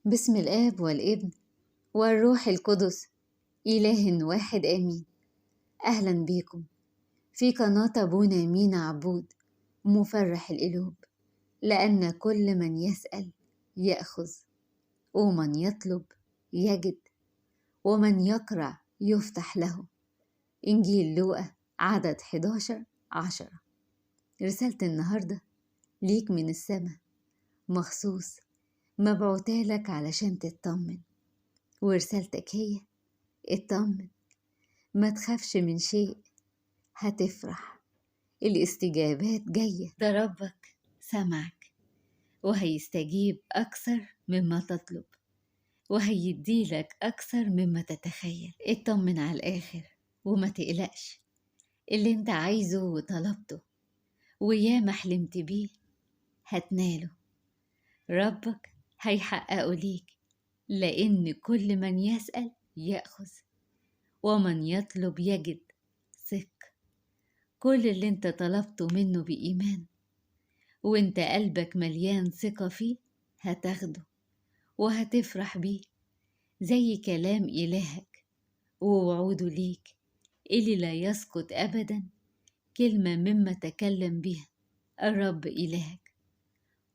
بسم الآب والابن والروح القدس، إله واحد آمين. أهلا بيكم في قناة أبونا مينا عبود مفرح القلوب، لأن كل من يسأل يأخذ، ومن يطلب يجد، ومن يقرع يفتح له. إنجيل لوقا عدد 11:10. رسالة النهاردة ليك من السماء مخصوص، مبعوتالك علشان تطمن، ورسالتك هي اطمن، ما تخافش من شيء، هتفرح، الاستجابات جاية، ده ربك سمعك وهيستجيب أكثر مما تطلب، وهيديلك أكثر مما تتخيل. اطمن على الآخر وما تقلقش، اللي انت عايزه وطلبته وياما حلمت بيه هتناله، ربك هيحققه ليك، لأن كل من يسأل يأخذ، ومن يطلب يجد. ثق، كل اللي انت طلبته منه بإيمان وانت قلبك مليان ثقة فيه هتاخده وهتفرح بيه، زي كلام إلهك ووعوده ليك اللي لا يسقط أبدا كلمة مما تكلم بها الرب إلهك.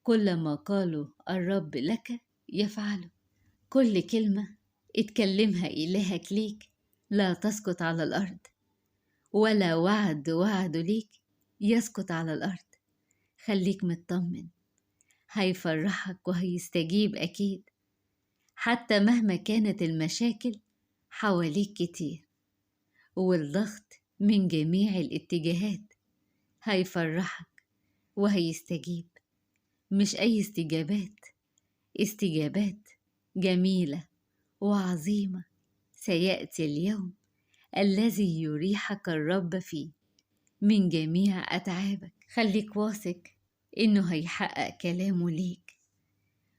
كل ما قاله الرب لك يفعله، كل كلمة اتكلمها إلهك ليك لا تسقط على الأرض، ولا وعد ليك يسقط على الأرض. خليك مطمن، هيفرحك وهيستجيب أكيد، حتى مهما كانت المشاكل حواليك كتير والضغط من جميع الاتجاهات، هيفرحك وهيستجيب. مش أي استجابات جميلة وعظيمة. سيأتي اليوم الذي يريحك الرب فيه من جميع أتعابك. خليك واثق إنه هيحقق كلامه ليك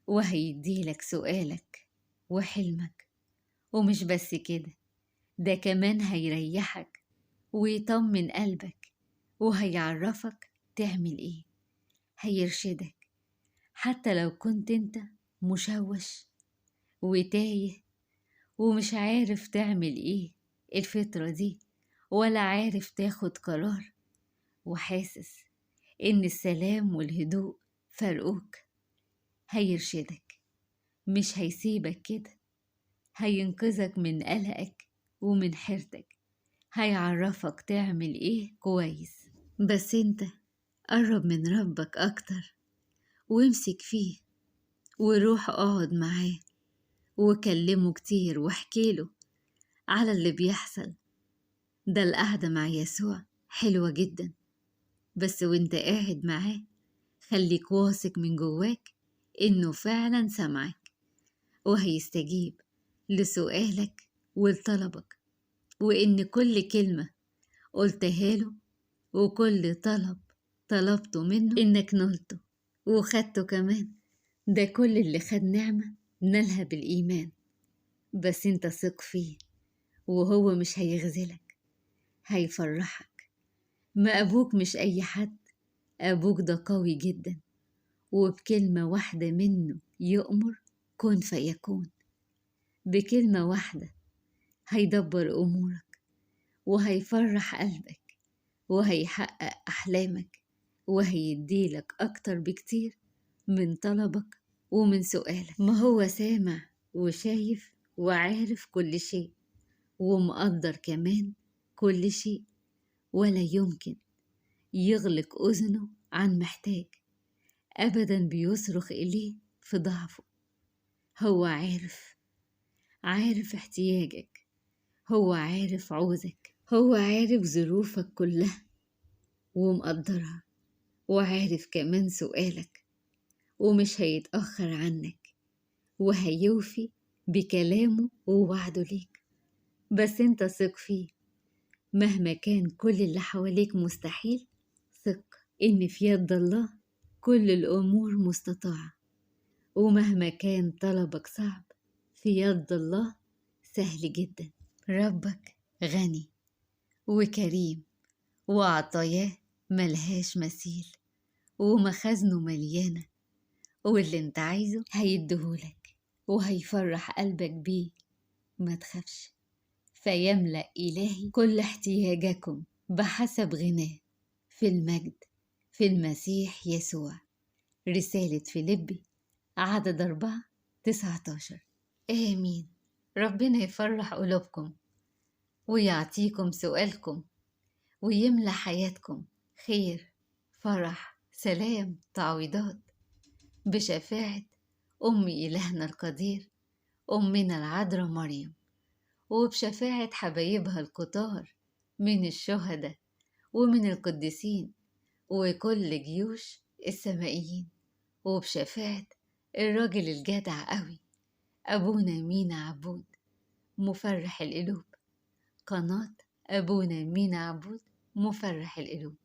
وهيديلك سؤالك وحلمك. ومش بس كده، ده كمان هيريحك ويطمن قلبك وهيعرفك تعمل ايه، هيرشدك حتى لو كنت انت مشوش وتايه ومش عارف تعمل ايه الفترة دي، ولا عارف تاخد قرار، وحاسس ان السلام والهدوء فرقوك. هيرشدك، مش هيسيبك كده، هينقذك من قلقك ومن حيرتك، هيعرفك تعمل ايه كويس. بس انت قرب من ربك اكتر وامسك فيه، وروح اقعد معاه وكلمه كتير واحكيله على اللي بيحصل. ده القعدة مع يسوع حلوة جدا، بس وانت قاعد معاه خليك واثق من جواك انه فعلا سمعك وهيستجيب لسؤالك ولطلبك، وإن كل كلمة قلتها له وكل طلب طلبته منه إنك نلته وخدته كمان. ده كل اللي خد نعمة نالها بالإيمان، بس انت ثق فيه وهو مش هيغزلك، هيفرحك. ما أبوك مش أي حد، أبوك ده قوي جدا، وبكلمة واحدة منه يؤمر كن فيكون. بكلمة واحدة هيدبر أمورك وهيفرح قلبك وهيحقق أحلامك وهيديلك أكتر بكتير من طلبك ومن سؤالك. ما هو سامع وشايف وعارف كل شيء ومقدر كمان كل شيء، ولا يمكن يغلق أذنه عن محتاج أبدا بيصرخ إليه في ضعفه. هو عارف احتياجك، هو عارف عوزك، هو عارف ظروفك كلها ومقدرها، وعارف كمان سؤالك، ومش هيتأخر عنك وهيوفي بكلامه ووعده ليك. بس انت ثق فيه مهما كان كل اللي حواليك مستحيل. ثق ان في يد الله كل الأمور مستطاعة، ومهما كان طلبك صعب في يد الله سهل جدا. ربك غني وكريم وعطاياه ملهاش مثيل، ومخازنه مليانة، واللي انت عايزه هيديهولك وهيفرح قلبك بيه. ما تخافش، فيملأ إلهي كل احتياجكم بحسب غناه في المجد في المسيح يسوع. رسالة فيليبي عدد 4:19. آمين. ربنا يفرح قلوبكم ويعطيكم سؤالكم ويملى حياتكم خير، فرح، سلام، تعويضات، بشفاعة أم إلهنا القدير أمنا العذراء مريم، وبشفاعة حبايبها الكتار من الشهداء ومن القديسين وكل جيوش السمائيين، وبشفاعة الراجل الجدع قوي أبونا مينا عبود مفرح القلوب. قناة أبونا مينا عبود مفرح القلوب.